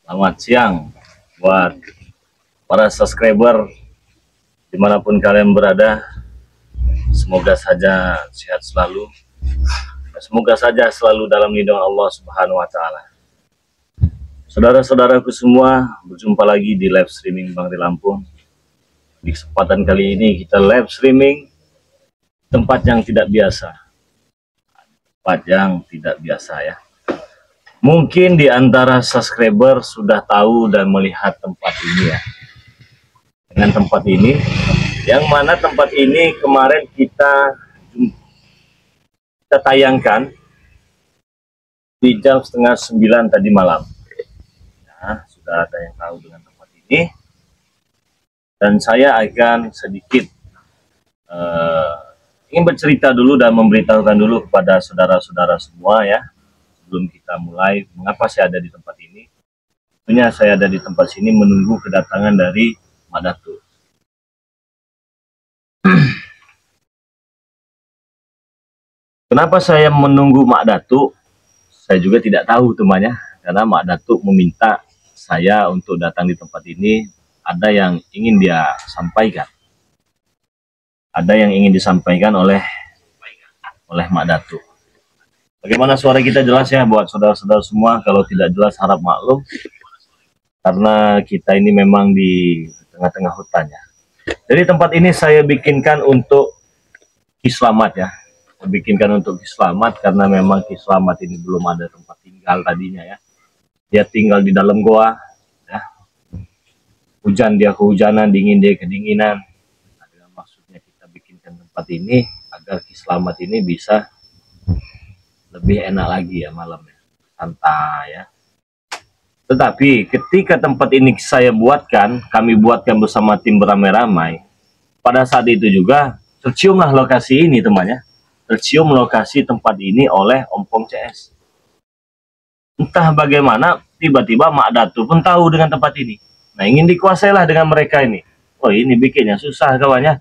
Selamat siang buat para subscriber dimanapun kalian berada. Semoga saja sehat selalu. Semoga saja selalu dalam lindungan Allah Subhanahu wa Ta'ala. Saudara-saudaraku semua, berjumpa lagi di live streaming Bang di Lampung. Di kesempatan kali ini kita live streaming tempat yang tidak biasa. Tempat yang tidak biasa ya. Mungkin di antara subscriber sudah tahu dan melihat tempat ini ya. Dengan tempat ini, yang mana tempat ini kemarin kita tayangkan di jam 8:30 tadi malam. Nah, sudah ada yang tahu dengan tempat ini. Dan saya akan sedikit ingin bercerita dulu dan memberitahukan dulu kepada saudara-saudara semua ya. Sebelum kita mulai, mengapa saya ada di tempat ini? Tentunya saya ada di tempat sini menunggu kedatangan dari Mak Datuk. Kenapa saya menunggu Mak Datuk? Saya juga tidak tahu temannya, karena Mak Datuk meminta saya untuk datang di tempat ini. Ada yang ingin dia sampaikan. Ada yang ingin disampaikan oleh Mak Datuk. Bagaimana suara kita jelas ya buat saudara-saudara semua? Kalau tidak jelas harap maklum, karena kita ini memang di tengah-tengah hutan ya. Jadi tempat ini saya bikinkan untuk Kislamat ya. Saya bikinkan untuk Kislamat karena memang Kislamat ini belum ada tempat tinggal tadinya ya. Dia tinggal di dalam goa ya. Hujan dia kehujanan, dingin dia kedinginan. Nah, dengan maksudnya kita bikinkan tempat ini agar Kislamat ini bisa lebih enak lagi ya malamnya, santai ya. Tetapi ketika tempat ini kami buatkan bersama tim beramai-ramai, pada saat itu juga terciumlah lokasi ini temannya. Tercium lokasi tempat ini oleh Ompong CS. Entah bagaimana tiba-tiba Mak Datuk pun tahu dengan tempat ini. Nah, ingin dikuasailah dengan mereka ini. Oh, ini bikinnya susah kawannya.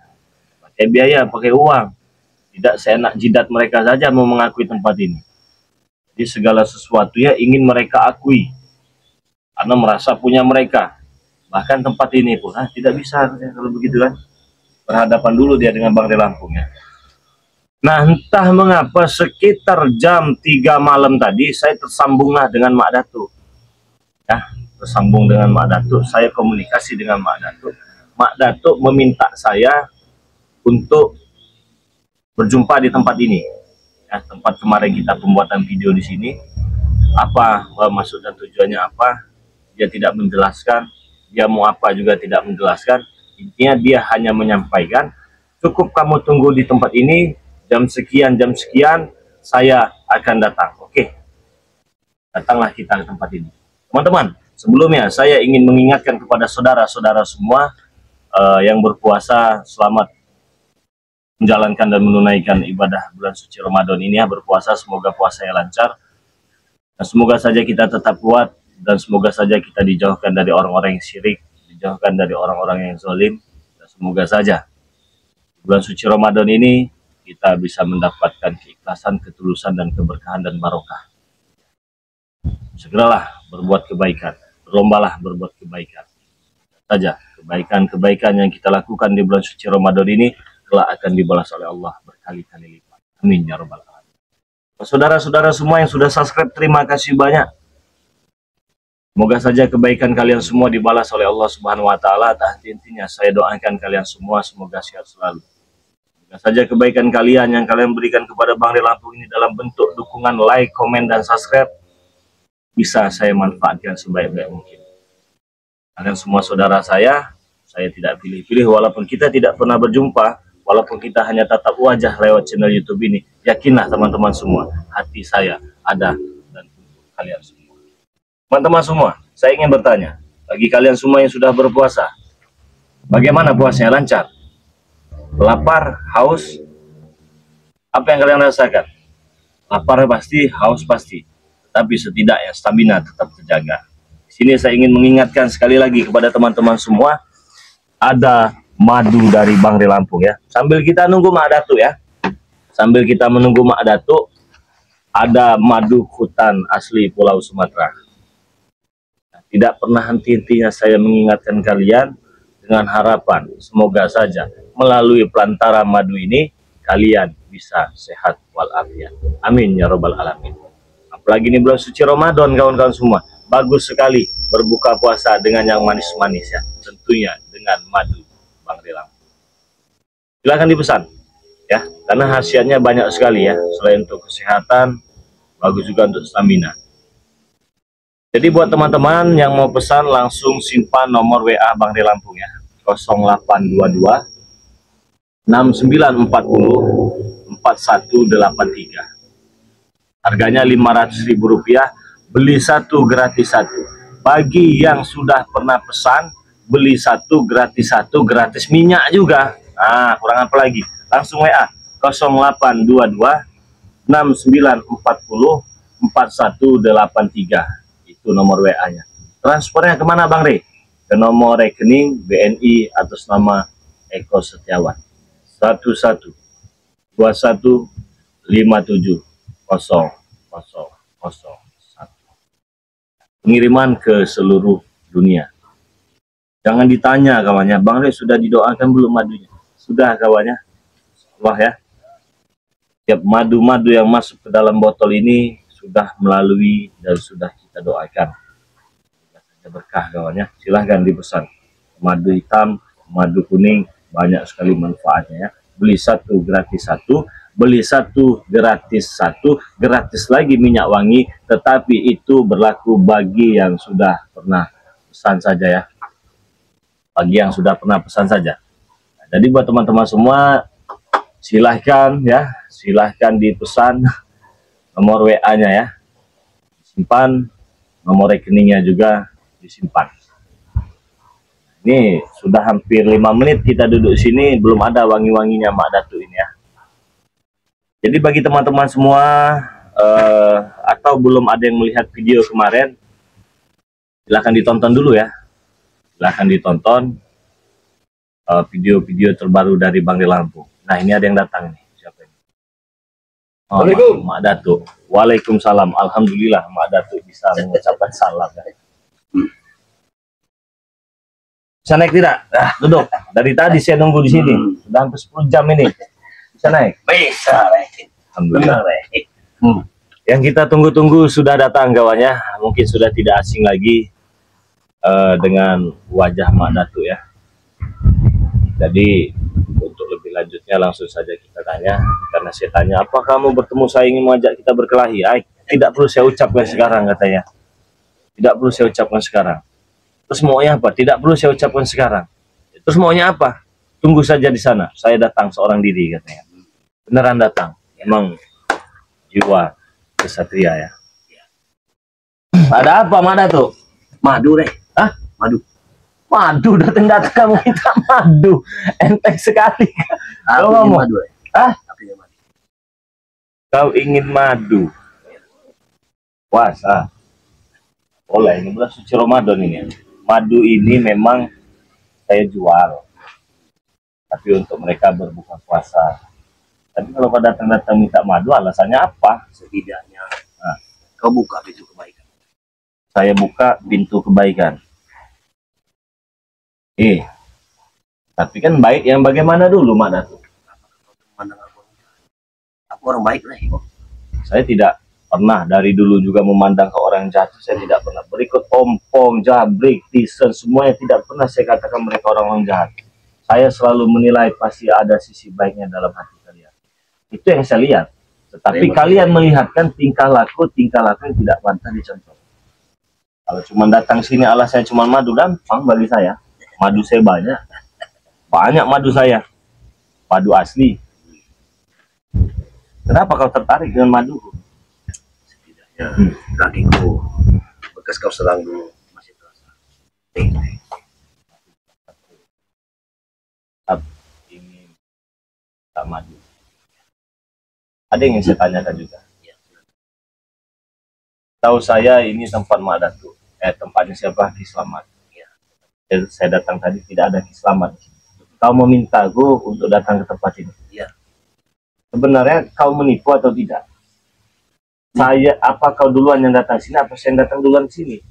Pakai biaya, pakai uang. Tidak seenak jidat mereka saja mau mengakui tempat ini. Jadi segala sesuatunya ingin mereka akui. Karena merasa punya mereka. Bahkan tempat ini pun tidak bisa kalau begitu kan. Berhadapan dulu dia dengan Bang di Lampung ya. Nah, entah mengapa sekitar jam 3 malam tadi saya tersambunglah dengan Mak Datuk. Ya, tersambung dengan Mak Datuk, saya komunikasi dengan Mak Datuk. Mak Datuk meminta saya untuk berjumpa di tempat ini. Ya, tempat kemarin kita pembuatan video di sini. Apa maksud dan tujuannya apa? Dia tidak menjelaskan. Dia mau apa juga tidak menjelaskan. Intinya dia hanya menyampaikan, cukup kamu tunggu di tempat ini, jam sekian saya akan datang. Oke, datanglah kita ke tempat ini. Teman-teman, sebelumnya saya ingin mengingatkan kepada saudara-saudara semua yang berpuasa, selamat menjalankan dan menunaikan ibadah bulan suci Ramadan ini ya. Berpuasa, semoga puasanya lancar. Dan semoga saja kita tetap kuat, dan semoga saja kita dijauhkan dari orang-orang yang syirik, dijauhkan dari orang-orang yang zalim. Dan semoga saja bulan suci Ramadan ini kita bisa mendapatkan keikhlasan, ketulusan, dan keberkahan dan barokah. Segeralah berbuat kebaikan, berlombalah berbuat kebaikan. Saja kebaikan-kebaikan yang kita lakukan di bulan suci Ramadan ini kelak akan dibalas oleh Allah berkali-kali lipat. Amin ya rabbal alamin. Saudara-saudara semua yang sudah subscribe, terima kasih banyak. Semoga saja kebaikan kalian semua dibalas oleh Allah Subhanahu wa Ta'ala. Intinya saya doakan kalian semua semoga sehat selalu. Semoga saja kebaikan kalian yang kalian berikan kepada Bang di Lampung ini dalam bentuk dukungan, like, komen, dan subscribe bisa saya manfaatkan sebaik-baik mungkin. Kalian semua saudara saya tidak pilih-pilih, walaupun kita tidak pernah berjumpa, walaupun kita hanya tatap wajah lewat channel YouTube ini, yakinlah teman-teman semua, hati saya ada dan untuk kalian semua. Teman-teman semua, saya ingin bertanya, bagi kalian semua yang sudah berpuasa, bagaimana puasanya? Lancar? Lapar? Haus? Apa yang kalian rasakan? Lapar pasti, haus pasti, tapi setidaknya stamina tetap terjaga. Di sini saya ingin mengingatkan sekali lagi kepada teman-teman semua, ada madu dari Bang di Lampung ya. Sambil kita nunggu Mak Datuk ya, sambil kita menunggu Mak Datuk, ada madu hutan asli Pulau Sumatera. Tidak pernah henti-hentinya saya mengingatkan kalian dengan harapan semoga saja melalui pelantara madu ini kalian bisa sehat walafiat. Amin ya robbal alamin. Apalagi ini bulan suci Ramadan kawan-kawan semua. Bagus sekali berbuka puasa dengan yang manis-manis ya. Tentunya dengan madu Bang Rilang. Silahkan dipesan ya, karena khasiatnya banyak sekali ya. Selain untuk kesehatan, bagus juga untuk stamina. Jadi buat teman-teman yang mau pesan langsung simpan nomor WA Bang Ri Lampung ya. 0822 6940 4183. Harganya Rp500.000, beli satu gratis satu. Bagi yang sudah pernah pesan, beli satu gratis minyak juga. Nah, kurang apa lagi? Langsung WA 0822 6940 4183. Itu nomor WA-nya. Transfernya kemana Bang Re? Ke nomor rekening BNI atas nama Eko Setiawan 1121570001. Pengiriman ke seluruh dunia. Jangan ditanya kawannya, Bang Re sudah didoakan belum madunya? Sudah kawannya. Wah ya. Tiap madu-madu yang masuk ke dalam botol ini sudah melalui dan sudah kita doakan. Berkah kawannya. Silahkan dipesan. Madu hitam, madu kuning, banyak sekali manfaatnya ya. Beli satu gratis satu, beli satu gratis satu, gratis lagi minyak wangi, tetapi itu berlaku bagi yang sudah pernah pesan saja ya. Bagi yang sudah pernah pesan saja. Nah, jadi buat teman-teman semua, silahkan ya, silahkan dipesan nomor WA-nya ya, simpan, nomor rekeningnya juga disimpan. Ini sudah hampir 5 menit kita duduk sini, belum ada wangi-wanginya Mak Datu ini ya. Jadi bagi teman-teman semua, atau belum ada yang melihat video kemarin, silahkan ditonton dulu ya. Silahkan ditonton video-video terbaru dari Bang Ri Lampung. Nah ini ada yang datang nih. Siapa ini? Oh, Waalaikumsalam Mak Datu. Waalaikumsalam. Alhamdulillah Mak Datu bisa mengucapkan salam ya. Bisa naik tidak? Duduk. Dari tadi saya nunggu di sini. Sudah hampir 10 jam ini. Bisa naik? Bisa naik. Alhamdulillah. Yang kita tunggu-tunggu sudah datang kawannya. Mungkin sudah tidak asing lagi dengan wajah Mak Datu ya. Jadi untuk lebih lanjutnya langsung saja kita tanya. Karena saya tanya, apa kamu bertemu saya ingin mengajak kita berkelahi? Tidak perlu saya ucapkan sekarang katanya. Tidak perlu saya ucapkan sekarang. Terus maunya apa? Tidak perlu saya ucapkan sekarang. Terus maunya apa? Tunggu saja di sana. Saya datang seorang diri katanya. Beneran datang. Emang jiwa kesatria ya. Ada apa Mak Datu? Madu deh. Hah? Madu. Madu datang-datang kamu minta madu. Enteng sekali. Kau ngomong madu. Hah? Kau ingin madu? Puasa. Boleh, ini bulan suci Ramadan ini. Madu ini memang saya jual. Tapi untuk mereka berbuka puasa. Tapi kalau kau datang-datang minta madu, alasannya apa? Setidaknya kau buka pintu kebaikan. Saya buka pintu kebaikan. Tapi kan baik yang bagaimana dulu Mak Datu? Aku orang baik lah. Saya tidak pernah dari dulu juga memandang ke orang jahat. Saya tidak pernah berikut ompong, jabrik, tisen, semuanya tidak pernah saya katakan mereka orang jahat. Saya selalu menilai pasti ada sisi baiknya dalam hati kalian. Itu yang saya lihat. Tetapi kalian melihatkan tingkah laku yang tidak pantas dicontoh. Kalau cuma datang sini alasannya cuma madu, gampang bagi saya. Madu saya banyak madu saya, madu asli. Kenapa kau tertarik dengan madu? Kakiku bekas kau serang dulu masih terasa. Ingin tak madu. Ada yang ingin saya tanyakan juga. Tahu saya ini tempat Mak Datu. Tempatnya siapa? Ki Slamet. Saya datang tadi tidak ada Ki Slamet. Kau meminta gue untuk datang ke tempat ini. Sebenarnya kau menipu atau tidak? Apa kau duluan yang datang sini, apa saya yang datang duluan sini?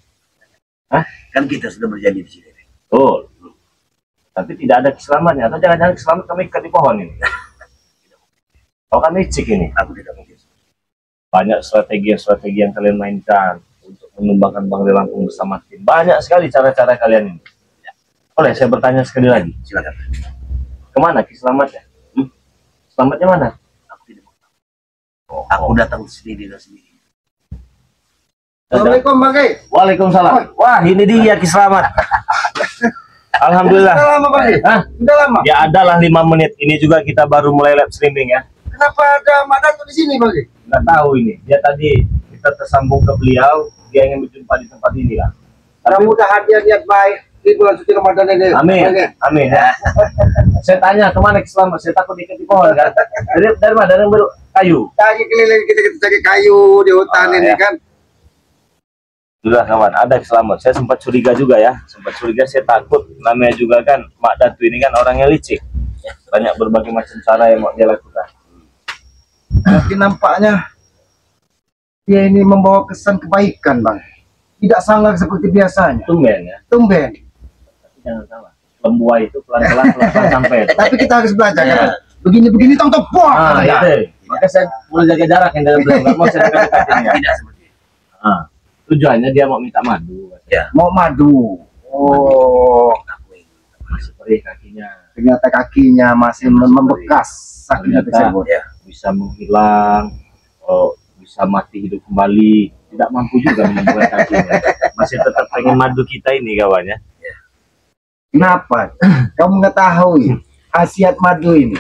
Hah? Kan kita sudah berjanji di sini. Betul. Tapi tidak ada keselamatannya. Atau jangan-jangan keselamat kami ikat di pohon ini. Oh kan licik ini. Aku tidak mungkin. Banyak strategi yang kalian mainkan untuk menumbangkan Bang De Lampung bersama tim. Banyak sekali cara-cara kalian ini. Boleh saya bertanya sekali lagi? Silakan. Kemana Selamatnya? Selamatnya mana? Aku tidak mau tahu. Aku datang sendiri dan sendiri. Assalamualaikum Bang Ki. Waalaikumsalam. Wah ini dia Ki Selamat. Alhamdulillah. Sudah lama Bang Ki? Hah? Sudah lama? Ya adalah 5 menit. Ini juga kita baru mulai live streaming ya. Kenapa ada Mak Datuk di sini Bang Ki? Nggak tahu ini. Dia tadi kita tersambung ke beliau. Dia ingin berjumpa di tempat ini kan. Mudah-mudahan dia niat baik di bulan suci Ramadan ini. Amin. Bang Ki. Amin. Ya. Saya tanya kemana Ki Selamat? Saya takut ikat di pohon kan. Dari mana? Dari kayu. Cari keliling kita cari kayu di hutan ini ya. kan. Sudah kawan, ada Ki Selamat. Saya sempat curiga juga ya. Sempat curiga, saya takut. Namanya juga kan Mak Datu ini kan orangnya licik. Banyak berbagai macam cara yang mau dia lakukan. Tapi nampaknya dia ini membawa kesan kebaikan Bang. Tidak sangar seperti biasanya. Tumben ya. Tumben. Tapi jangan salah. Lembuai itu pelan-pelan sampai. Tapi kita harus belajar kan. Begini-begini tong-tong. Ah, itu. Maka saya mulai jaga jarak yang dalam belakang. Nggak mau saya dekat-dekatin ya. Tidak seperti itu. Tujuannya dia mau minta madu. Ya. Mau madu. Oh, Masih perih kakinya. ternyata kakinya masih membekas sakitnya tersebut. Ya. Bisa menghilang. Oh, bisa mati hidup kembali. Tidak mampu juga menyembuhkan kakinya. Masih tetap pengen madu kita ini kawannya. Kenapa? Kau mengetahui khasiat madu ini.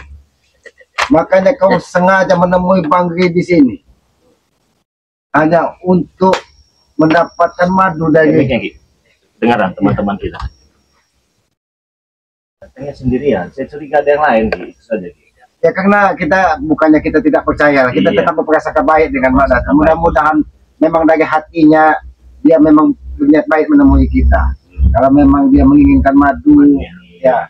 Makanya kau sengaja menemui Bang Ki di sini. Hanya untuk mendapatkan madu dari Efeknya Ki. Dengaran teman-teman kita. Katanya sendirian. Saya curiga ada yang lain Ki. Itu saja Ki. ya, karena kita tidak percaya. Kita Iya. tetap berprasangka baik dengan Mak Datuk. Mudah-mudahan memang dari hatinya dia memang berniat baik menemui kita. Kalau memang dia menginginkan madu, ya.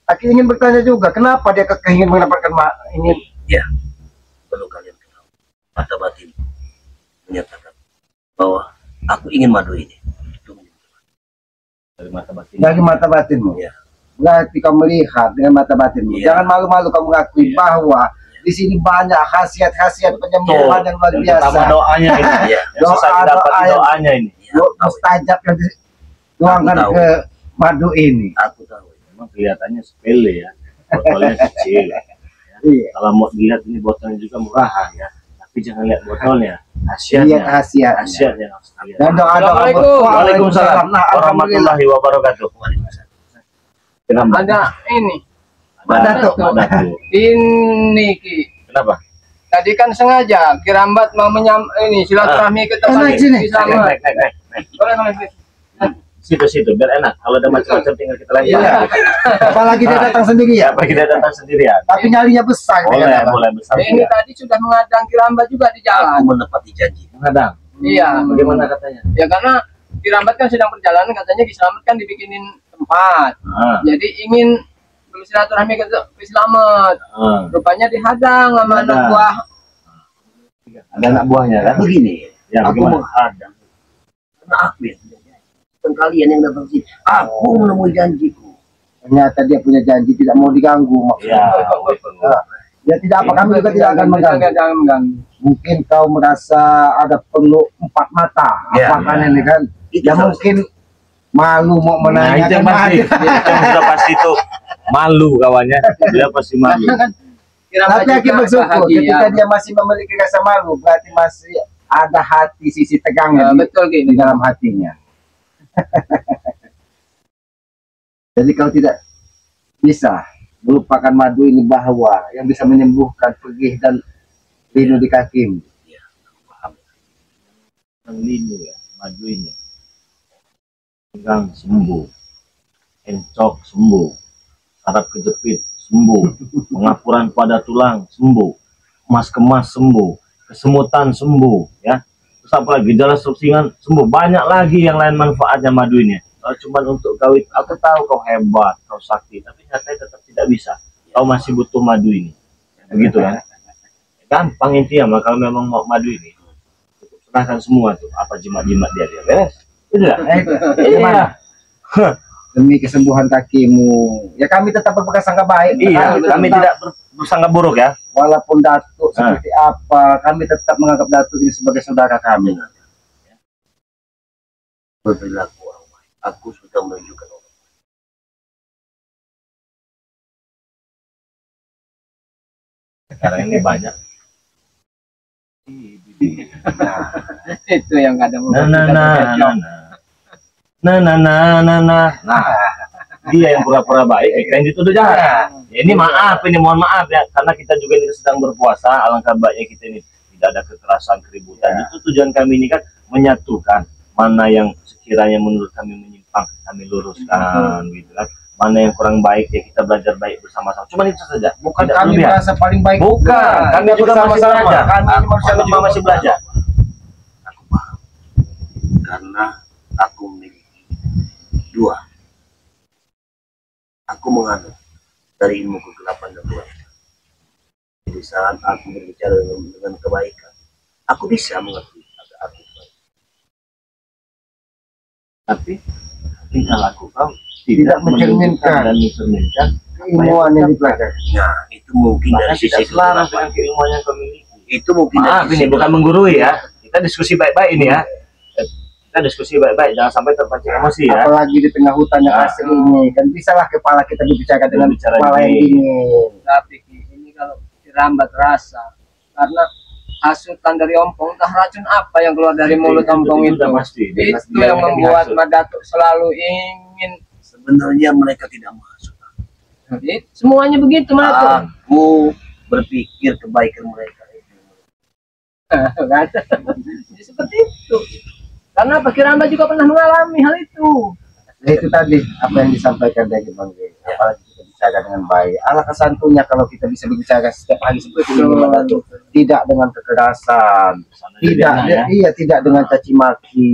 Aku ingin bertanya juga, kenapa dia ingin mendapatkan ingin? Ya. Perlu kalian kenal. Mata batin menyatakan bahwa aku ingin madu ini. Dari mata batin. Dari mata batinmu. Ya. Berarti kau melihat dengan mata batinmu. Iya. Jangan malu-malu kau mengakui bahwa di sini banyak khasiat-khasiat penyembuhan yang luar Terutama biasa. doanya ini. Iya. Yang susah didapat doanya ini. Mustajab yang dituangkan Aku tahu. ke madu ini. Aku tahu. Memang kelihatannya sepele ya. Botolnya kecil. Iya. Kalau mau dilihat ini botolnya juga murahan ya. Tapi jangan lihat botolnya. Lihat Khasiatnya. khasiatnya. Khasiatnya harus dilihat. Dan doa-doa. Assalamualaikum. Waalaikumsalam Nah, alhamdulillah. warahmatullahi wabarakatuh. Kenapa? Ada ini, Mak Datuk. Mak Datuk. ini Ki. Kenapa? Tadi kan sengaja Kirambat mau ini silaturahmi ke tempat Naik sini. Ki Selamat. Naik. Boleh boleh. Situ biar enak. Kalau ada macam-macam tinggal kita lempar. Iya. Apalagi dia datang sendiri ya. Apa kita datang sendirian? Tapi nyalinya besar. Boleh, ternyata. boleh besar. Ini tadi sudah mengadang Kirambat juga di Aku jalan. menepati janji. Menghadang. Iya. Bagaimana katanya? Ya karena Kirambat kan sedang perjalanan, katanya Ki Selamat kan dibikinin tempat. Ah, Jadi ingin bersilaturahmi ke Selamat. ah. Rupanya dihadang sama anak Hadang. buah. Ada anak buahnya kan? Begini. Ya, Aku bagaimana? menghadang. Karena aku yang punya janji. Bukan kalian yang datang sini. Aku menemui janjiku. Ternyata dia punya janji tidak mau diganggu. Ya, Nah, ya tidak apa, kami juga tidak akan mengganggu. Jangan mengganggu. Mungkin kau merasa ada perlu empat mata. Ya, Apakah ya. ini kan? Itu Ya harus. mungkin malu mau Nah, itu yang pasti. menanyakan. Itu yang sudah pasti itu malu kawannya. Dia pasti malu. Kirambat Tapi Aki juga bersyukur bahagia. ketika dia masih memiliki rasa malu, berarti masih ada hati sisi tegangnya Betul Ki. di dalam hatinya. Jadi kalau tidak bisa melupakan madu ini, bahwa yang bisa menyembuhkan perih dan linu di kakimu. Yang linu ya, madu ini. Pinggang sembuh. Encok sembuh. Saraf kejepit sembuh. Pengapuran pada tulang sembuh. Emas kemas sembuh. Kesemutan sembuh ya. Terus apa lagi? Gejala serupsingan sembuh. Banyak lagi yang lain manfaatnya madu ini. Kalau cuma untuk kau, aku tahu kau hebat, kau sakti, tapi nyatanya tetap tidak bisa. Kau masih butuh madu ini. Begitu kan? Gampang intinya mah kalau memang mau madu ini. Serahkan semua tuh, apa jimat-jimat dia beres. Iya. Gimana? Demi kesembuhan kakimu, ya kami tetap berpegang sangka baik. Iya, kami tidak bersangka buruk ya. Walaupun Datuk seperti apa, kami tetap menganggap Datuk ini sebagai saudara kami. Berperilaku orang baik. Aku sudah menunjukkan orang baik. Sekarang ini banyak. Itu yang kadang Nah, dia yang pura-pura baik, kita yang dituduh jahat. Ya, ini maaf, ini mohon maaf ya, karena kita juga ini sedang berpuasa. Alangkah baiknya kita ini tidak ada kekerasan, keributan. Itu tujuan kami ini kan menyatukan mana yang sekiranya menurut kami menyimpang, kami luruskan, gitu kan. Mana yang kurang baik ya kita belajar baik bersama-sama. Cuma itu saja. Bukan kami merasa paling baik. Bukan, kami juga masih belajar. Kami juga masih belajar. Aku paham. Karena aku memiliki dua. Aku menganut dari ilmu kegelapan dan Tuhan. Jadi saat aku berbicara dengan kebaikan, aku bisa mengerti arti kebaikan. Tapi tingkah laku kau tidak mencerminkan dan mencerminkan ilmuwan yang dipelajari. Nah, itu mungkin dari sisi selaras kegelapan. dengan keilmuan yang kau miliki. Itu mungkin Maaf, dari ini sisi bukan menggurui ya. Kita diskusi baik-baik ini ya. Kita diskusi baik-baik, jangan sampai terpancing emosi ya. Apalagi di tengah hutan yang asli ini, kan bisalah kepala kita berbicara dengan Berbicara kepala yang dingin. dingin. Tapi ini kalau dirambat rasa karena hasutan dari ompong, entah racun apa yang keluar dari mulut ompong itu. Udah pasti. Itu yang membuat Madatuk selalu ingin. sebenarnya mereka tidak masuk. Semuanya begitu Madatuk. Aku berpikir kebaikan mereka itu. Jadi seperti itu. Karena Pak Kiramba juga pernah mengalami hal itu. Nah, itu tadi apa yang disampaikan dari Bang Gey. Apalagi kita bicara dengan baik. Alangkah santunya kalau kita bisa berbicara setiap hari seperti ini, Madatuk. Tidak dengan kekerasan, tidak dengan caci maki.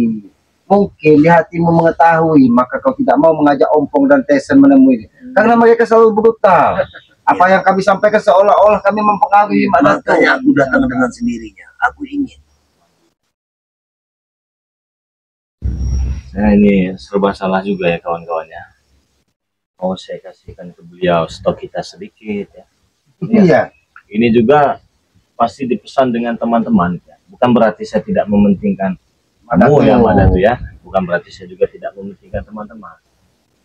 Mungkin di hatimu mengetahui, maka kau tidak mau mengajak Ompong dan Tesen menemui. Karena mereka selalu brutal. Apa yang kami sampaikan seolah-olah kami mempengaruhi Madatuk. Makanya aku datang dengan sendirinya. Aku ingin. Nah, ini serba salah juga ya kawan-kawannya. Mau saya kasihkan ke beliau stok kita sedikit ya. Iya. Ini juga pasti dipesan dengan teman-teman ya. Bukan berarti saya tidak mementingkan kamu yang ada tuh ya. Bukan berarti saya juga tidak mementingkan teman-teman.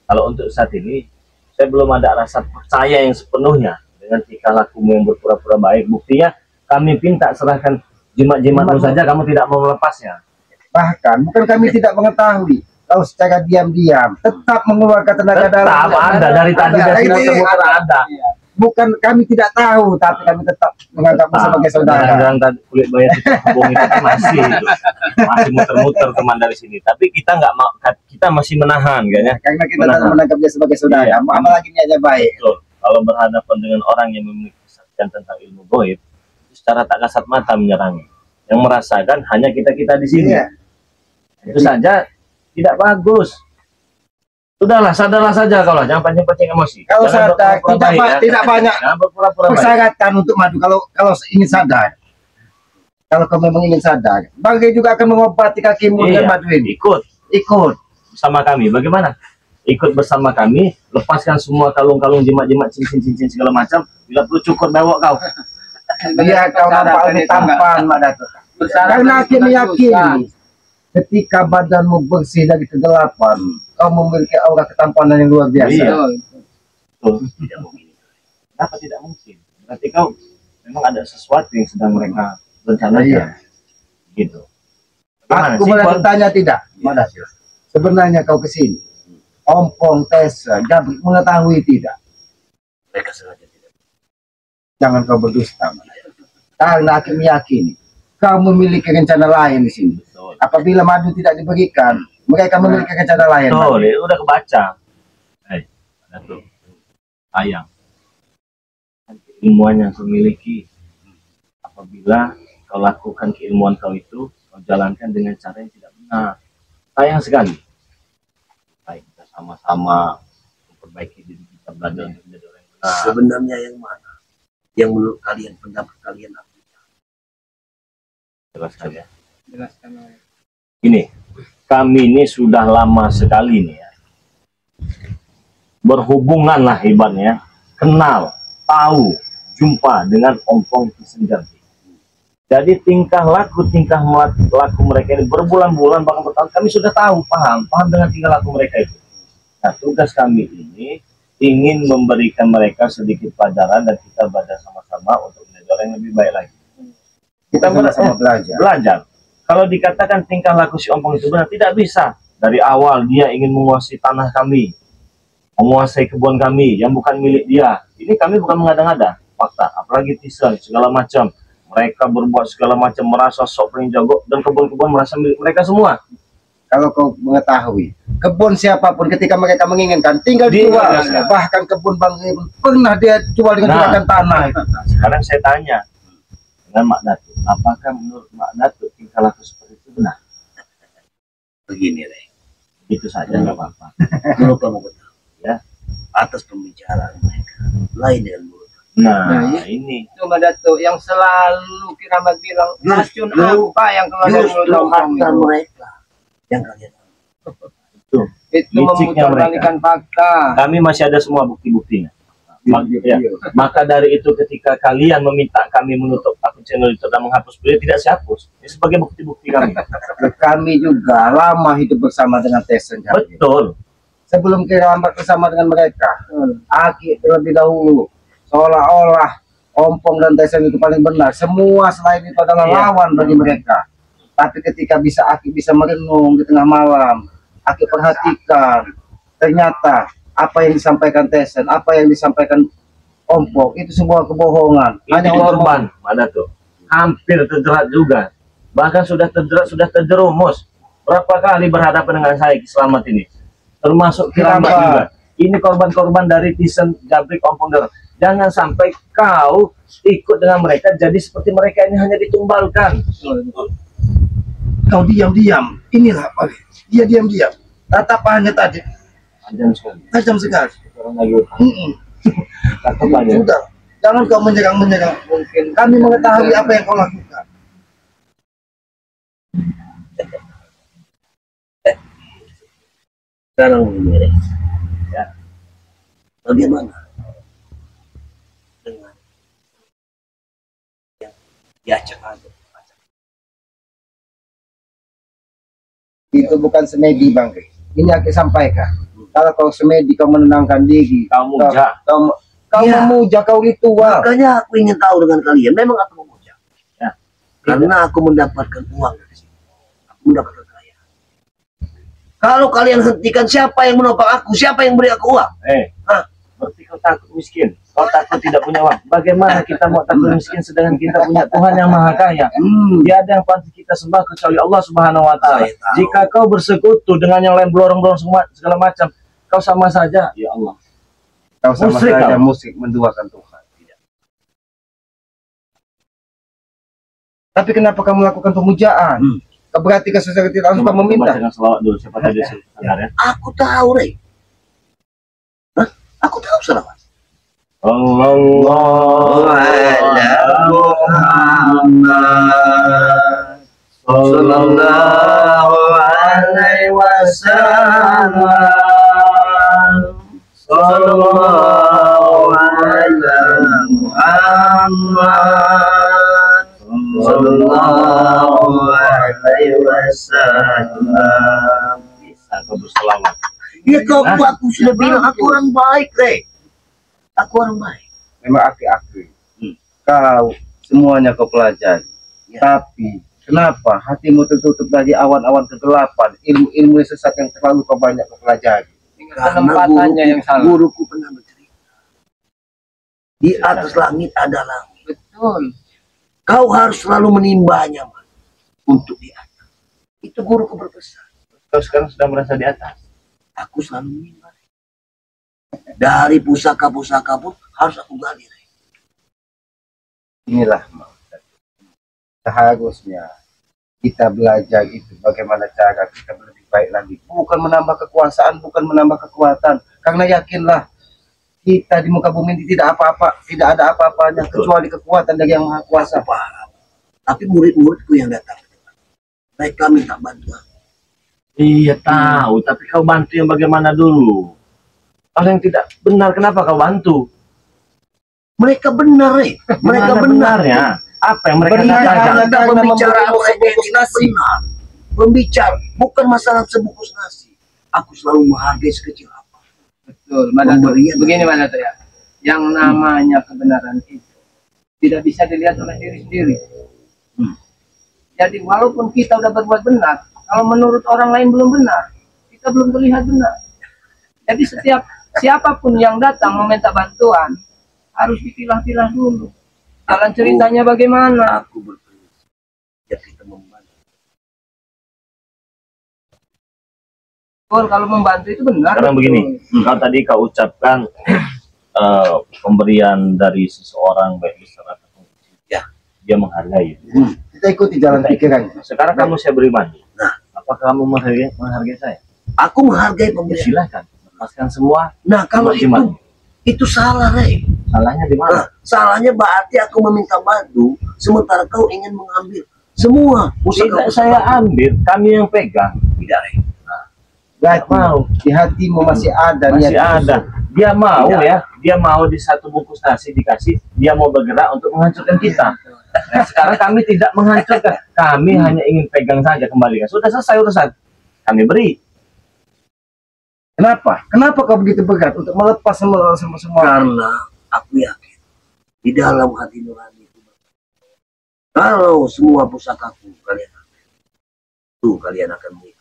Kalau untuk saat ini saya belum ada rasa percaya yang sepenuhnya dengan tingkah lakumu yang berpura-pura baik. Buktinya kami minta serahkan jimat-jimatmu saja, kamu tidak mau melepasnya. Bahkan bukan kami tidak mengetahui, kalau secara diam-diam tetap mengeluarkan tenaga dalam. Tetap ada dari tadi dari muter ada. Bukan kami tidak tahu, tapi kami tetap menganggapmu sebagai saudara. Yang tadi kulit bayar itu hubung itu masih muter-muter teman dari sini. Tapi kita nggak mau, kita masih menahan kayaknya. Karena kita tetap menganggap dia sebagai saudara. Iya. Apalagi niatnya baik. Betul. Kalau berhadapan dengan orang yang memiliki kesaksian tentang ilmu gaib, secara tak kasat mata menyerangnya. Yang merasakan hanya kita-kita di sini. Iya. Itu saja tidak bagus. Sudahlah, sadarlah saja kalau jangan pancing-pancing emosi. Kalau Jangan sadar, berpura-pura baik, ya. tidak banyak Jangan berpura-pura baik. persyaratan untuk maju. Kalau ingin sadar, kalau kau memang ingin sadar, Bang Gey juga akan mengobati kakimu Iya, dengan madu ini. ikut bersama kami. Bagaimana? Ikut bersama kami, lepaskan semua kalung-kalung, jimat-jimat, cincin-cincin segala macam. Bila perlu cukur bewok kau. Biar kau nampak lebih tampan, Madatuk. Karena aku meyakini ketika badanmu bersih dari kegelapan, kau memiliki aura ketampanan yang luar biasa. Iya. Betul. Tidak mungkin. Kenapa tidak mungkin? Berarti kau memang ada sesuatu yang sedang mereka rencanakan. Iya. Gitu. Aku boleh bertanya tidak, Madatuk? Sebenarnya kau kesini, Ompong, Tessa, Jabrik mengetahui tidak? Mereka sengaja tidak. Jangan kau berdusta, Madatuk. Karena aku meyakini kau memiliki rencana lain di sini. Betul. Apabila madu tidak diberikan, mereka memiliki rencana lain. Betul, itu udah kebaca. Datuk, sayang. Keilmuan yang kau miliki, apabila kau lakukan keilmuan kau itu, kau jalankan dengan cara yang tidak benar. Sayang sekali. Baik, kita sama-sama memperbaiki diri kita, belajar untuk menjadi orang yang benar. Sebenarnya yang mana? Yang menurut kalian, pendapat kalian apa? Jelaskan ya. Jelaskan. Ini, kami ini sudah lama sekali nih ya, berhubungan lah ibaratnya, kenal, tahu, jumpa dengan Ompong Tisen Jambi. Jadi tingkah laku mereka ini berbulan-bulan bahkan bertahun kami sudah tahu, paham dengan tingkah laku mereka itu. Nah, tugas kami ini ingin memberikan mereka sedikit pelajaran dan kita belajar sama-sama untuk menjadi orang yang lebih baik lagi. Kita sama-sama belajar. Kalau dikatakan tingkah laku si Ompong itu benar, tidak bisa. Dari awal dia ingin menguasai tanah kami, menguasai kebun kami yang bukan milik dia. Ini kami bukan mengada-ngada, fakta. Apalagi Tisen segala macam. Mereka berbuat segala macam, merasa sok paling jago, dan kebun-kebun merasa milik mereka semua. Kalau kau mengetahui, kebun siapapun ketika mereka menginginkan tinggal dijual. Bahkan kebun Bang Ibu pernah dia jual dengan juragan tanah. Sekarang saya tanya dengan Mak Datuk, apakah menurut Mak Datuk tingkah laku seperti itu benar? Begini, Rey. Itu saja, nggak apa-apa. Kalau kamu betul, Ya. atas pembicaraan mereka, lain dengan mulut. Nah, ini Cuma Datuk yang selalu Kiramat bilang, racun apa yang keluar dari mulut Ompong harta itu? mereka yang kalian itu Itu liciknya memutarbalikan fakta. kami masih ada semua bukti-buktinya. Maka dari itu ketika kalian meminta kami menutup akun channel itu dan menghapus video, tidak saya hapus. Ini sebagai bukti-bukti kami. Kami juga lama hidup bersama dengan Tisen Jambi. Betul. Sebelum Kiramat bersama dengan mereka, Aki terlebih dahulu, seolah-olah Ompong dan Tisen itu paling benar. Semua selain itu adalah lawan bagi mereka. Tapi ketika Aki bisa merenung di tengah malam, Aki perhatikan, ternyata apa yang disampaikan Tisen, apa yang disampaikan Ompong, itu semua kebohongan. Hanya korban, mana tuh? Hampir terjerat juga. Bahkan sudah terjerat, sudah terjerumus. Berapa kali berhadapan dengan saya Selamat ini. Termasuk Kiramat juga. Ini korban-korban dari Tisen Jambi Ompong. Jangan sampai kau ikut dengan mereka, jadi seperti mereka ini hanya ditumbalkan. Kau diam-diam, inilah Pak. Dia diam-diam. Tatapannya tadi tajam sekali. Sudah, jangan kau menyerang. Mungkin kami mengetahui apa yang kau lakukan. sekarang begini, ya. Bagaimana dengan yang diacak-acak? Itu bukan semedi Bang. Ini Aki sampaikan. Kalau kau semedi, kau menenangkan diri. Kau muja. Kau Ya. memuja, kau ritual. Makanya aku ingin tahu dengan kalian, memang aku memuja. Ya. Karena aku mendapatkan uang dari sini. Aku mendapatkan kekayaan. Kalau kalian hentikan, siapa yang menopang aku? Siapa yang beri aku uang? Berarti kau takut miskin. Kau takut tidak punya uang. Bagaimana kita mau takut miskin sedangkan kita punya Tuhan yang maha kaya? Tiada yang pantas kita sembah kecuali Allah Subhanahu wa Ta'ala. Saya tahu. Jika kau bersekutu dengan yang lain blorong-blorong segala macam, kau sama saja. Ya Allah. Kau sama Musyrik saja kau. musik menduakan Tuhan. Tapi kenapa kamu melakukan pemujaan? Berarti sesuatu tidak harus kau meminta. Bacakan selawat dulu. Siapa tadi sadar ya? Aku tahu, Rey. Hah? Aku tahu selawat. Sallallahu alaihi wasallam. Sallallahu alaihi Muhammad. Sallallahu alaihi wasallam. Bisa kau berselawat. Ya aku sudah bilang aku orang baik, Rey. Aku orang baik. Memang Aki. Kau semuanya kau pelajari. Ya. Tapi kenapa hatimu tertutup dari awan-awan kegelapan, ilmu-ilmu sesat yang terlalu kau banyak kau pelajari? Karena Penempatannya yang salah. guruku pernah bercerita. Di atas langit ada langit. Betul. Kau harus selalu menimbanya, Mas, untuk di atas. Itu guruku berpesan. Kau sekarang sudah merasa di atas. Aku selalu menimba. Dari pusaka-pusaka pun harus aku gali. Rey. Inilah seharusnya kita belajar itu bagaimana cara kita lebih baik lagi. Bukan menambah kekuasaan, bukan menambah kekuatan. Karena yakinlah kita di muka bumi ini tidak apa-apa, tidak ada apa-apanya kecuali kekuatan dari Yang Maha Kuasa. Aku paham. Tapi murid-muridku yang datang, mereka minta bantuan. Iya tahu, tapi kau bantu yang bagaimana dulu? Kalau yang tidak benar, kenapa kau bantu? Mereka benar, mereka Mana benar. benarnya? Apa yang mereka Benar katakan? hanya Anda karena membicara memberi mereka yang nasi. Membicara bukan masalah sebungkus nasi. Aku selalu menghargai sekecil apa. Betul, Mbak Datuk. Pemberian. Begini Mbak Datuk ya, yang namanya kebenaran itu tidak bisa dilihat oleh diri sendiri. Jadi walaupun kita udah berbuat benar, kalau menurut orang lain belum benar, kita belum terlihat benar. Jadi setiap siapapun yang datang meminta bantuan harus dipilah-pilah dulu. Jalan ceritanya bagaimana? Aku berprinsip ya kita membantu. Betul, kalau membantu itu benar. Sekarang betul. begini, kau tadi kau ucapkan pemberian dari seseorang baik besar atau kecil, Ya. dia menghargai. Kita ikuti jalan pikirannya. Sekarang kamu saya beri bantu. Nah. Apakah kamu menghargai saya? Aku menghargai Ya, pemberian. silakan, lepaskan semua. Nah, kalau Jimat. itu salah, Rey. Salahnya di mana? Nah, salahnya berarti aku meminta bantu, sementara kau ingin mengambil semua Tidak pusaka saya ambil, kami yang pegang. tidak, Rey. Berarti Mau. di hatimu masih ada Masih niat ada. Dia mau Tidak. ya, dia mau di satu bungkus nasi dikasih, dia mau bergerak untuk menghancurkan kita. Nah, sekarang kami tidak menghancurkan, kami hanya ingin pegang saja kembali. Sudah selesai urusan, kami beri. Kenapa? Kenapa kau begitu berat untuk melepas semua? Karena aku yakin di dalam hati nurani itu, kalau semua pusakaku kalian ambil, itu kalian akan mengikat.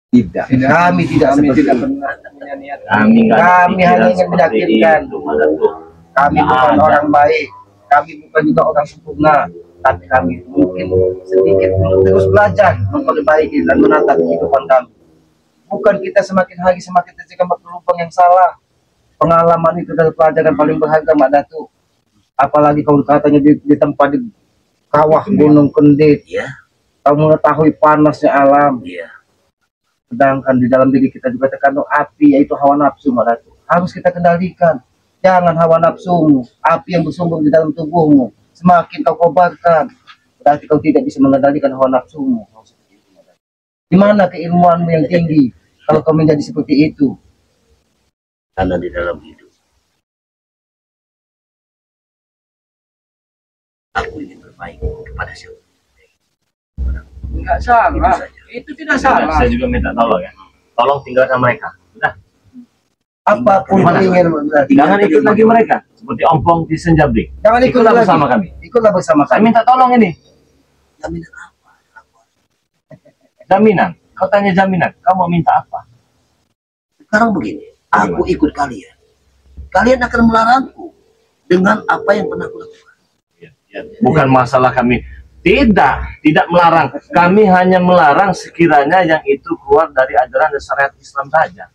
Tidak. Kami tidak Kami seperti tidak itu. pernah punya niat. Kami nggak ada Kami pikiran hanya ingin seperti meyakinkan. itu, Madatuk. Kami Nggak bukan ada. orang baik. Kami bukan juga orang sempurna. Tapi kami mungkin sedikit terus belajar memperbaiki dan menata kehidupan kami. Bukan kita semakin hari semakin terjebak lubang yang salah. Pengalaman itu adalah pelajaran paling berharga, Mak Datuk. Apalagi kalau katanya di tempat di kawah Gunung Kendit, Ya, kamu mengetahui panasnya alam. iya. Sedangkan di dalam diri kita juga terkandung api, yaitu hawa nafsu, Mak Datuk. Harus kita kendalikan. Jangan hawa nafsumu, api yang bersumber di dalam tubuhmu. Semakin kau kobarkan, berarti kau tidak bisa mengendalikan hawa nafsumu. Di mana keilmuanmu yang tinggi kalau kau menjadi seperti itu? Karena di dalam hidup aku ingin berbaik kepada siapa. Enggak salah. Itu tidak salah. Saya juga minta tolong ya. Tolong tinggalkan mereka. Udah, Apapun Mana? ingin berarti. jangan ikut lagi mereka. Seperti ompong di Senjabrik. Jangan ikut Ikutlah lagi. bersama kami. Ikutlah bersama Saya kami. minta tolong ini. Jaminan apa? Jaminan. Kau tanya jaminan. Kau mau minta apa? Sekarang begini, aku ikut kalian. Kalian akan melarangku dengan apa yang pernah aku lakukan. Bukan masalah kami. Tidak melarang. Kami hanya melarang sekiranya yang itu keluar dari ajaran dan syariat Islam saja.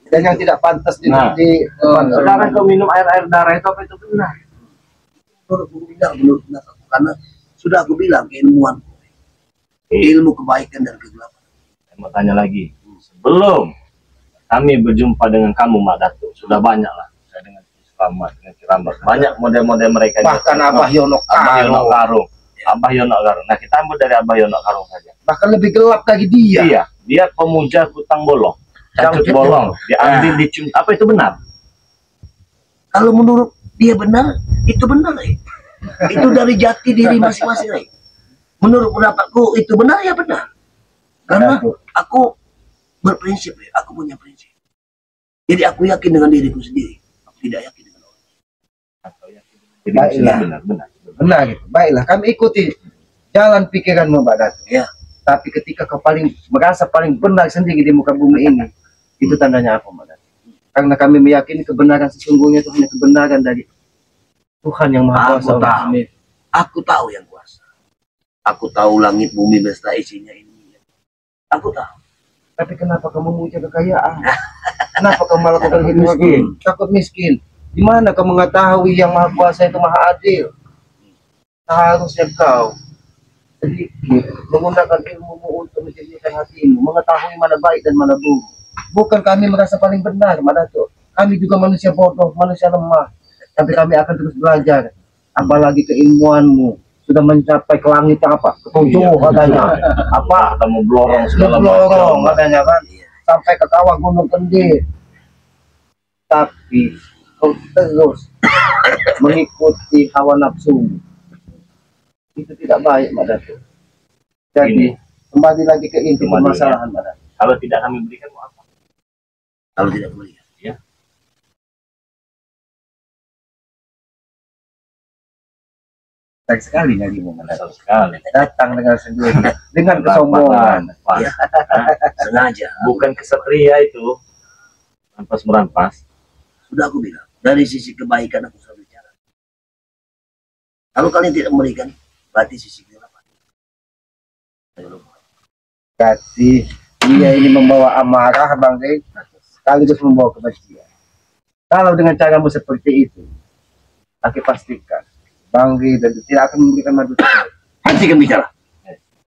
Dan yang tidak pantas di, Nah. di Sekarang kau minum air darah itu apa itu benar? Menurut aku, karena sudah aku bilang keilmuan, ilmu kebaikan dan kegelapan. Saya mau tanya lagi. Sebelum kami berjumpa dengan kamu, Mak Datuk, sudah banyak lah. Saya dengan Selamat, dengan Kirambat. Banyak model-model mereka. bahkan Abah Yono Abah Yono Karo, Karung. Abah Yono Karung. Nah, kita ambil dari Abah Yono Karung saja. bahkan lebih gelap lagi dia. Iya, dia pemuja kutang bolong. Cacut Cacut bolong. Diambil, dicium. Apa itu benar? Kalau menurut dia benar, itu benar, itu dari jati diri masing-masing. Menurut pendapatku itu benar, ya benar. Karena aku berprinsip, aku punya prinsip. Jadi aku yakin dengan diriku sendiri. Aku tidak yakin dengan orang. Jadi Baiklah. benar. Benar gitu. Baiklah, kami ikuti jalan pikiranmu, Mbak Datuk. Ya, Tapi ketika kau merasa paling benar sendiri di muka bumi ini, itu tandanya apa, Mbak Datuk? Karena kami meyakini kebenaran sesungguhnya itu hanya kebenaran dari Tuhan yang Maha Aku Kuasa. tahu. Aku tahu yang kuasa. Aku tahu langit bumi beserta isinya ini. Aku tahu. Tapi kenapa kamu memuja kekayaan? Kenapa kamu melakukan Takut hidup miskin. Takut miskin. Di mana kau mengetahui yang Maha Kuasa itu Maha Adil? Seharusnya kau sedikit menggunakan ilmumu untuk menjadikan hatimu, mengetahui mana baik dan mana buruk. Bukan kami merasa paling benar, Mbak Datuk. Kami juga manusia bodoh, manusia lemah. Tapi kami akan terus belajar. Apalagi keilmuanmu sudah mencapai ke langit yang apa? Ketujuh Iya. katanya. Apa? Ketemu blorong segala Lorong macam. katanya kan. Sampai ke kawah Gunung Kendir. Tapi kau terus mengikuti hawa nafsu. Itu tidak baik, Mbak Datuk. Jadi Ini. kembali lagi ke inti Kembali, permasalahan, Mbak Datuk. Kalau tidak kami berikan mau apa? Kalau tidak boleh. Baik sekali nyarimu, Mbak Datuk. Besar sekali. Datang dengan sendiri, dengan kesombongan. Merampas. Iya. Sengaja. Bukan kesatria itu. Merampas. Sudah aku bilang, dari sisi kebaikan aku selalu bicara. Kalau kalian tidak memberikan, berarti sisi kegelapan. Ayo, lupa. Berarti dia ini membawa amarah, Bang Rey, sekaligus membawa kebencian. Kalau dengan caramu seperti itu, aku pastikan Bang Rey dan tidak akan memberikan madu tersebut. Hentikan bicara.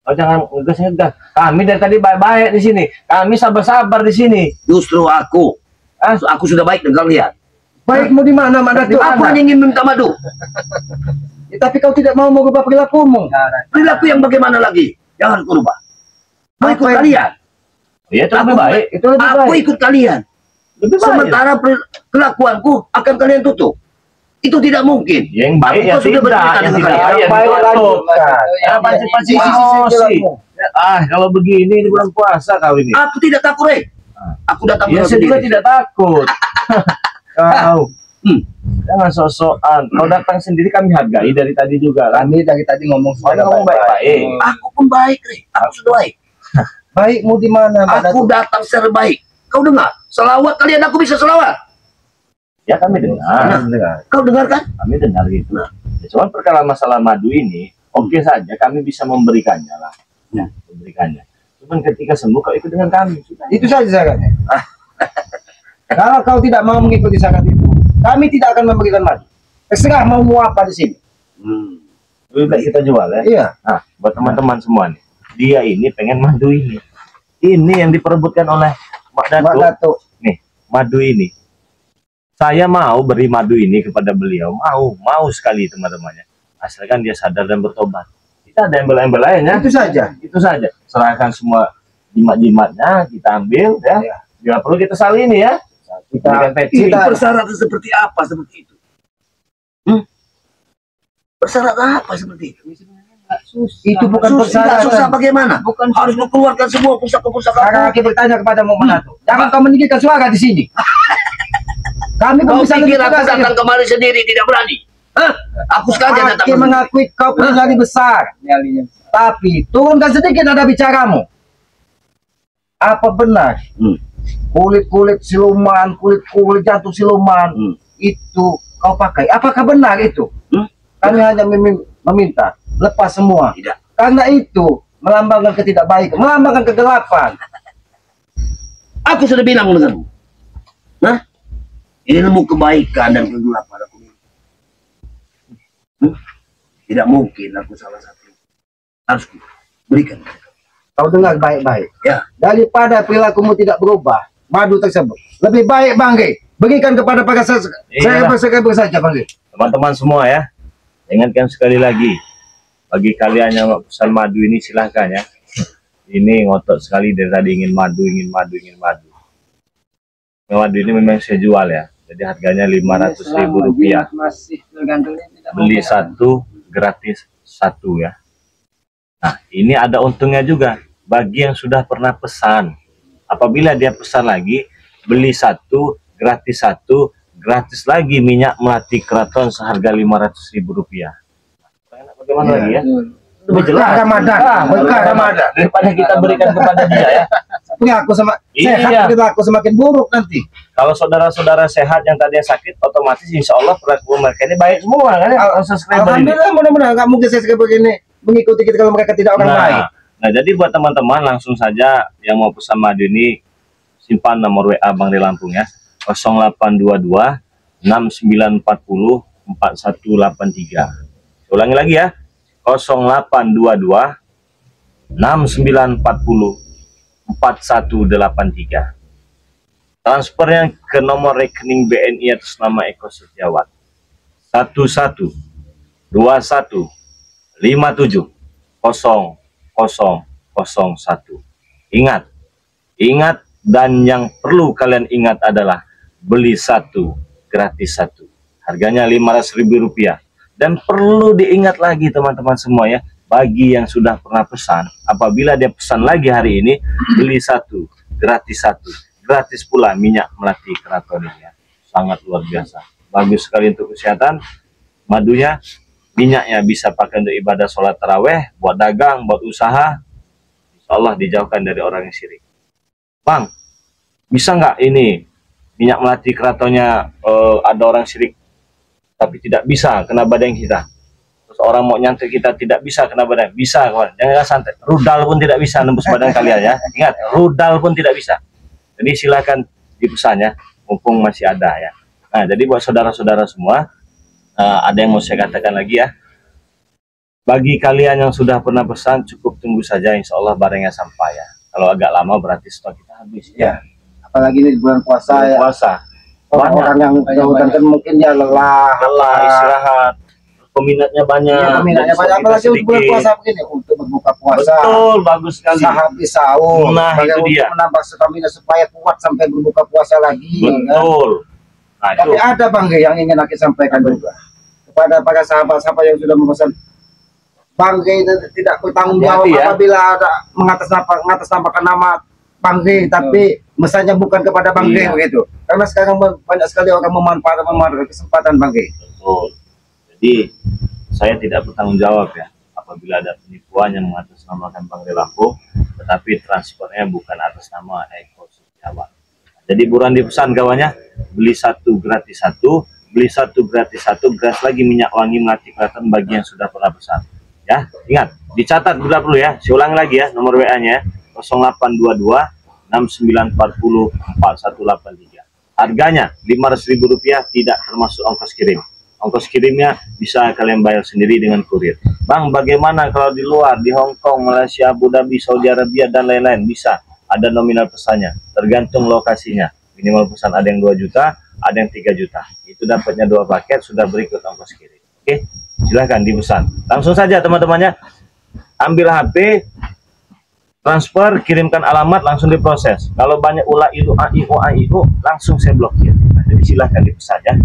Oh jangan ngegas. Kami dari tadi baik-baik di sini. Kami sabar-sabar di sini. Justru aku sudah baik dengan kalian. Baikmu di mana, Mbak Datuk? Aku hanya ingin minta madu. Ya, tapi kau tidak mau mengubah perilakumu. Perilaku yang bagaimana lagi? Jangan kau rubah. Mau ikut Apa yang- kalian. Iya itu lebih baik. Itu lebih Aku baik. ikut kalian. Lebih baik. Sementara kelakuanku akan kalian tutup. Itu tidak mungkin. Yang baik Aku ya kan sudah tidak. bercerita Yang dengan tidak kalian. baik Yang yang baik ditutup. lanjutkan. Ya pasti Isi emosi. pikiranmu. Kalau begini di bulan puasa kau ini. Aku tidak takut, Rey. Aku datang Ya dengan saya juga sendiri. tidak takut. Kau jangan sok-sokan. Kau Hmm. datang sendiri kami hargai dari tadi juga kan. Kami dari tadi ngomong Soalnya ngomong baik-baik. Aku pun baik, Rey. Aku sudah baik. Baikmu di mana, Mbak Aku Datuk? datang secara baik. Kau dengar? Selawat kalian aku bisa selawat. Ya kami dengar. Kau dengar kan? Kami dengar gitu. Ya, cuman perkara masalah madu ini, oke saja kami bisa memberikannya lah. Ya. Memberikannya. Cuman ketika sembuh kau ikut dengan kami. Sudah. Itu saja syaratnya. Kalau kau tidak mau mengikuti syarat itu, kami tidak akan memberikan madu. Terserah mau apa di sini. Lebih baik kita jual ya. Iya. Nah, buat teman-teman semua nih. Dia ini pengen madu ini. Ini yang diperebutkan oleh Mak Mbak Datuk. Datuk. Nih, madu ini. Saya mau beri madu ini kepada beliau. Mau sekali teman-temannya. Asalkan dia sadar dan bertobat. Kita ada embel-embel lainnya. Itu saja. Itu saja. Serahkan semua jimat-jimatnya, kita ambil ya. Ya. Bila perlu kita salini ya. Berikan peci. kita- Persyaratan seperti apa seperti itu? Persyaratan apa seperti itu? Itu bukan Susah persyaratan. bagaimana? Bukan Harus mengeluarkan semua pusaka-pusaka. Sekarang aku bertanya kepada Mbak Datuk. Jangan kau meninggikan suara di sini. Kami Kau bisa pikir lebih aku tegas. datang kemari sendiri tidak berani? Hah? Aku sengaja datang Aki kemari. mengakui kau punya nyali besar. Tapi turunkan sedikit nada bicaramu. Apa benar kulit-kulit siluman, kulit-kulit jantung siluman itu kau pakai? Apakah benar itu? Kami hanya meminta lepas semua. Tidak. Karena itu melambangkan ketidakbaikan, melambangkan kegelapan. Aku sudah bilang denganmu. Nah, ilmu kebaikan dan kegelapan aku miliki. Tidak mungkin aku salah satu. Harus berikan. Kau dengar baik-baik. Ya. Daripada perilakumu tidak berubah, madu tersebut lebih baik Bang Rey berikan kepada para Iyalah. subscriber saja, Bang Rey. Teman-teman semua ya. Ingatkan sekali lagi. Bagi kalian yang mau pesan madu ini silahkan ya. Ini ngotot sekali dari tadi ingin madu. Madu ini memang saya jual ya. Jadi harganya Rp500.000. Masih tergantung Beli satu gratis satu ya. Nah ini ada untungnya juga bagi yang sudah pernah pesan. Apabila dia pesan lagi, beli satu gratis lagi minyak melati keraton seharga Rp500.000. Enak bagaimana lagi ya? Lebih jelas. Berkah Ramadan, berkah Ramadan. Daripada kita berikan kepada dia ya. Perilaku sama Iya. sehat, perilaku semakin buruk nanti. Kalau saudara-saudara sehat yang tadinya sakit, otomatis insya Allah perilaku mereka ini baik semua kan ya. Kalau subscriber ini. Alhamdulillah, mudah-mudahan nggak mungkin saya begini mengikuti kita kalau mereka tidak orang baik. Nah, jadi buat teman-teman langsung saja yang mau pesan madu ini simpan nomor WA Bang di Lampung ya. 0822 6940 4183. Ulangi lagi ya. 0822 6940 4183. Transfernya ke nomor rekening BNI atas nama Eko Setiawan 11 21 570001. Ingat, ingat, dan yang perlu kalian ingat adalah beli satu gratis satu. Harganya Rp500.000. Dan perlu diingat lagi teman-teman semua ya, bagi yang sudah pernah pesan, apabila dia pesan lagi hari ini, beli satu gratis satu. Gratis pula minyak melati keraton ini ya. Sangat luar biasa. Bagus sekali untuk kesehatan. Madunya, minyaknya bisa pakai untuk ibadah sholat taraweh, buat dagang, buat usaha. Insya Allah dijauhkan dari orang yang syirik. Bang, bisa nggak ini minyak melati keratonnya ada orang syirik tapi tidak bisa kena badan kita? Terus orang mau nyantet kita tidak bisa kena badan? Bisa kawan, jangan santet. Rudal pun tidak bisa nembus badan kalian ya. Ingat, rudal pun tidak bisa. Jadi silakan dipesan ya, mumpung masih ada ya. Nah, jadi buat saudara-saudara semua, ada yang mau saya katakan lagi ya. Bagi kalian yang sudah pernah pesan, cukup tunggu saja, insya Allah barangnya sampai ya. Kalau agak lama berarti stok kita habis ya. Apalagi ini bulan puasa ya. Puasa. Orang yang kan mungkin dia lelah, istirahat. Peminatnya banyak. Ya, peminatnya banyak. Apalagi untuk bulan puasa begini, untuk berbuka puasa. Betul, bagus sekali. Sehabis sahur. Nah, itu untuk dia. menambah stamina supaya kuat sampai berbuka puasa lagi. Betul. Nah, tapi ada Bang Ge yang ingin aku sampaikan juga kepada para sahabat-sahabat yang sudah memesan. Bang Ge tidak bertanggung jawab apabila ada mengatasnamakan nama Bang Ge, tapi mesanya bukan kepada Bang Ge begitu. Karena sekarang banyak sekali orang memanfaatkan kesempatan Bang Ge. Betul. Jadi saya tidak bertanggung jawab ya apabila ada penipuan yang mengatasnamakan Bang Ge Lampung, tetapi transfernya bukan atas nama Eko Setiawan. Jadi buruan dipesan kawannya, beli satu gratis satu, beli satu gratis satu, gratis lagi minyak wangi melati keraton bagi yang sudah pernah pesan. Ya, ingat, dicatat bila perlu ya. Saya ulangi lagi ya, nomor WA-nya 0822 6940 4183. Harganya Rp500.000, tidak termasuk ongkos kirim. Ongkos kirimnya bisa kalian bayar sendiri dengan kurir. Bang, bagaimana kalau di luar, di Hong Kong, Malaysia, Abu Dhabi, Saudi Arabia dan lain-lain? Bisa, ada nominal pesannya, tergantung lokasinya. Minimal pesan ada yang 2 juta, ada yang 3 juta. Itu dapatnya 2 paket, sudah berikut ongkos kirim. Oke, silahkan dipesan. Langsung saja teman-temannya, ambil HP, transfer, kirimkan alamat, langsung diproses. Kalau banyak ulah ilu AIO langsung saya blokir. Nah, jadi silahkan dipesan ya.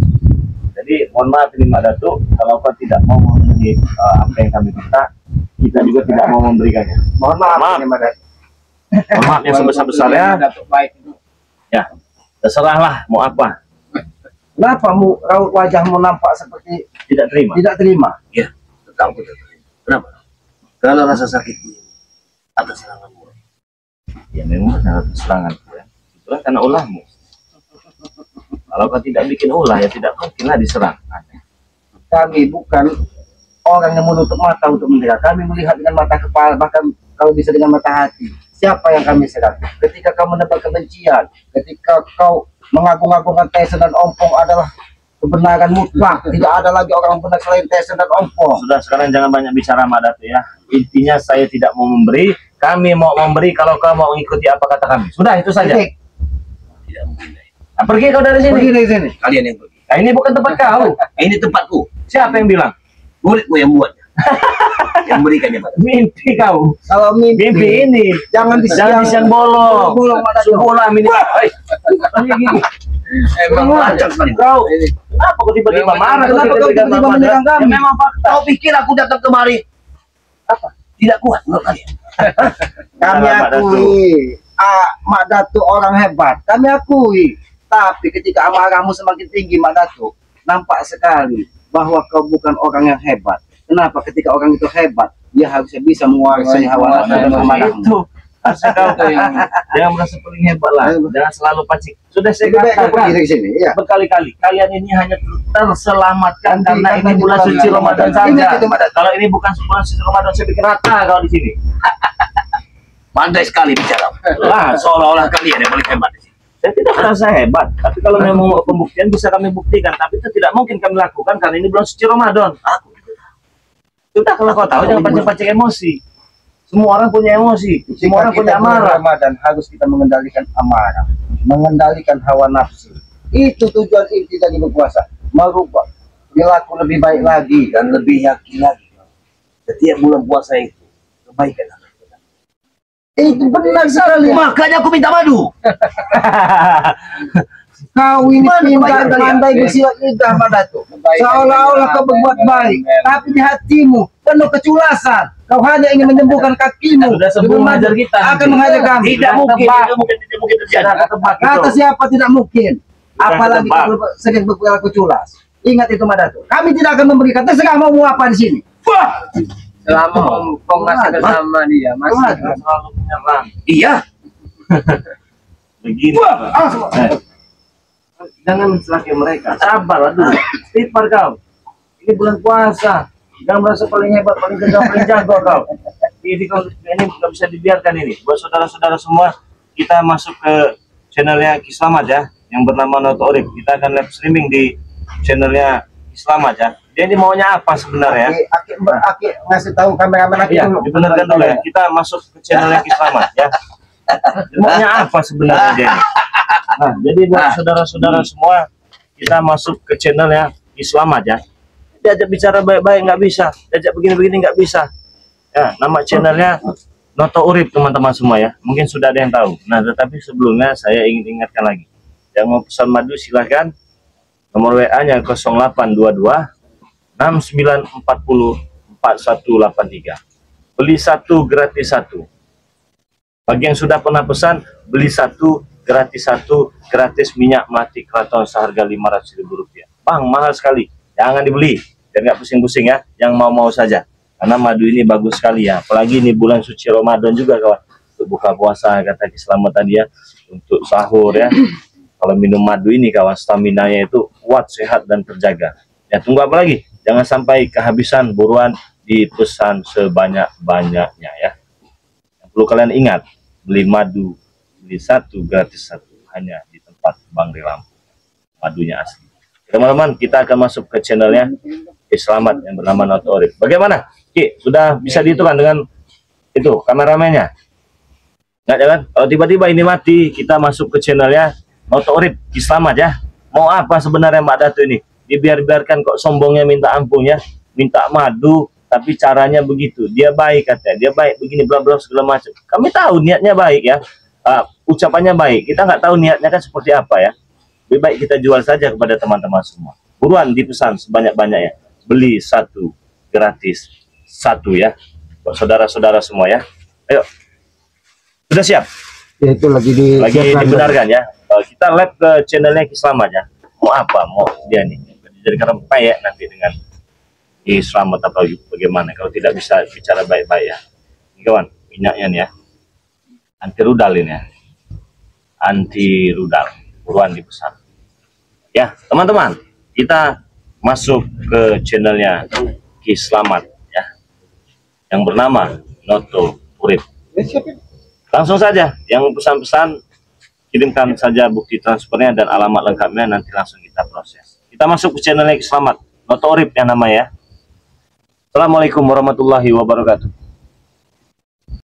Jadi mohon maaf ini Mak Datuk, kalau Pak tidak mau memenuhi apa yang kami minta, kita juga tidak mau memberikannya. Mohon maaf ini Mak Datuk. Mohon maaf yang sebesar-besarnya. Ya, terserahlah mau apa. Kenapa raut wajahmu nampak seperti Tidak terima. tidak terima? Ya, tetap aku tidak terima. Kenapa? Karena rasa sakitmu atas seranganmu. Ya memang atas seranganku ya. Itu kan karena ulahmu. Kalau kau tidak bikin ulah ya tidak mungkinlah diserang. Kami bukan orang yang menutup mata untuk melihat. Kami melihat dengan mata kepala, bahkan kalau bisa dengan mata hati. Siapa yang kami serang? Ketika kau menebar kebencian, ketika kau mengagung-agungkan Tyson dan Ompong adalah kebenaran mutlak, tidak ada lagi orang benar selain Tyson dan Ompong. Sudah, sekarang jangan banyak bicara Mak Datuk ya. Intinya saya tidak mau memberi, kami mau memberi kalau kau mau mengikuti apa kata kami. Sudah, itu saja. Tidak mungkin. Nah, pergi kau dari sini. Pergi dari sini. Kalian yang pergi. Nah, ini bukan tempat kau. Ini tempatku. Siapa yang bilang? Muridku yang buat. Yang berikannya pada. Mimpi kau. Kalau Mimpi ini. jangan Siang bolong. Bolong Mak Datuk. Subuh ini. Gini. Emang lancar sekali. Kau, kenapa kau tiba-tiba marah? Kenapa kau tiba-tiba menyerang kami? Ya, memang fakta. Kau pikir aku datang kemari Apa? tidak kuat menurut kalian? Kami Nah, Mak akui, Mak Datuk orang hebat. Kami akui. Tapi ketika amarahmu semakin tinggi, Mak Datuk, nampak sekali bahwa kau bukan orang yang hebat. Kenapa? Ketika orang itu hebat, dia harusnya bisa menguasai hawa nafsu dan amarahmu. Itu. Harusnya kau tuh yang jangan merasa paling hebat lah. Jangan selalu pancing. Sudah saya Lebih baik kau pergi katakan dari sini. Ya. berkali-kali, kalian ini hanya terselamatkan Nanti, karena karena ini bulan bulan suci Ramadan Ramadan. Ini saja. kita, Mak Datuk. Kalau ini bukan bulan suci Ramadan, saya bikin rata kalau di sini. Pandai sekali bicara. Lah, Seolah-olah kalian yang paling hebat di sini. saya tidak merasa hebat, tapi kalau memang mau pembuktian bisa kami buktikan, tapi itu tidak mungkin kami lakukan karena ini bulan suci Ramadan. Aku Sudah, kalau kau tahu jangan pancing-pancing emosi. Semua orang punya emosi, semua orang punya amarah. Ramadan harus kita mengendalikan amarah, mengendalikan hawa nafsu. Itu tujuan inti dari berpuasa, merubah perilaku lebih baik lagi. dan lebih yakin lagi. setiap bulan puasa itu kebaikan. Itu benar sekali. Makanya aku minta madu. Kau ini Mana pintar kebaikan pandai bersilat lidah Madatu. Seolah-olah kau berbuat baik, tapi di hatimu penuh keculasan. Kau hanya ingin menyembuhkan kakimu. Sudah sembuh Dengan mengajar madu. kita. Akan mengajar kami. Tidak mungkin, tidak mungkin terjadi. Kata siapa tidak mungkin. Apalagi ketebak. kau sering berperilaku culas. Ingat itu Madatu. Kami tidak akan memberikan. Terserah mau apa di sini. Wah. Selama kau masih bersama dia, masih Selalu menyerang. Iya. Begini. Wah. Jangan mencelakai mereka. Sabar, aduh. Istighfar kau. Ini bulan puasa. Jangan merasa paling hebat, paling gagah, paling jago kau. Ini nggak bisa dibiarkan ini. Buat saudara-saudara semua, kita masuk ke channelnya Kislamat ya, yang bernama Noto Urip. Kita akan live streaming di channelnya Kislamat ya. Dia ini maunya apa sebenarnya? Aki ngasih tahu kameramen Aki Iya, dulu. dibenarkan dulu ya. Kita masuk ke channelnya Kislamat ya. Maunya apa sebenarnya dia ini? Nah, jadi buat saudara-saudara semua, kita masuk ke channelnya Kislamat ya. Diajak bicara baik-baik nggak bisa, diajak begini-begini nggak bisa. Ya, nama channelnya Noto Urip teman-teman semua ya. Mungkin sudah ada yang tahu. Nah, tetapi sebelumnya saya ingin ingatkan lagi. Yang mau pesan madu silahkan. Nomor WA-nya 0822 6940 4183. Beli satu gratis satu. Bagi yang sudah pernah pesan, beli satu gratis minyak mati keraton seharga Rp500.000. Bang, mahal sekali. Jangan dibeli. Biar nggak pusing-pusing ya. Yang mau-mau saja. Karena madu ini bagus sekali ya. Apalagi ini bulan suci Ramadan juga kawan. Untuk buka puasa kata Kislamat tadi ya. Untuk sahur ya. Kalau minum madu ini kawan, stamina-nya itu kuat, sehat dan terjaga. Ya tunggu apa lagi? Jangan sampai kehabisan, buruan dipesan sebanyak-banyaknya ya. Yang perlu kalian ingat, beli madu, beli satu gratis satu, hanya di tempat Bang Rilam. Madunya asli. Teman-teman, kita akan masuk ke channelnya Kislamat yang bernama Noto Urip. Bagaimana? Ki, sudah bisa dihitung dengan itu kameramennya? Nggak jangan? Kalau tiba-tiba ini mati, kita masuk ke channelnya Noto Urip Kislamat ya. Mau apa sebenarnya Mbak Datu ini? Dibiarkan kok sombongnya minta ampun ya, minta madu, tapi caranya begitu. Dia baik katanya, dia baik begini bla bla segala macam. Kami tahu niatnya baik ya, ucapannya baik. Kita nggak tahu niatnya kan seperti apa ya. Lebih baik kita jual saja kepada teman-teman semua. Buruan dipesan sebanyak-banyaknya. Beli satu gratis satu ya, buat saudara-saudara semua ya. Ayo, sudah siap? Ya, itu lagi Dibenarkan ya. Kita live ke channelnya Kislamat ya. Mau apa? Mau dia nih jadi rempah ya nanti dengan Kislamat atau bagaimana? Kalau tidak bisa bicara baik-baik ya. Ini kawan, minyaknya nih ya. Anti rudal ini ya. Anti rudal. Buruan dipesan. Ya, teman-teman, kita masuk ke channelnya Kislamat ya. Yang bernama Noto Urip. Langsung saja yang pesan-pesan kirimkan saja bukti transfernya dan alamat lengkapnya, nanti langsung kita proses. Kita masuk ke channelnya Kislamat Noto Urip yang namanya ya. Assalamualaikum warahmatullahi wabarakatuh.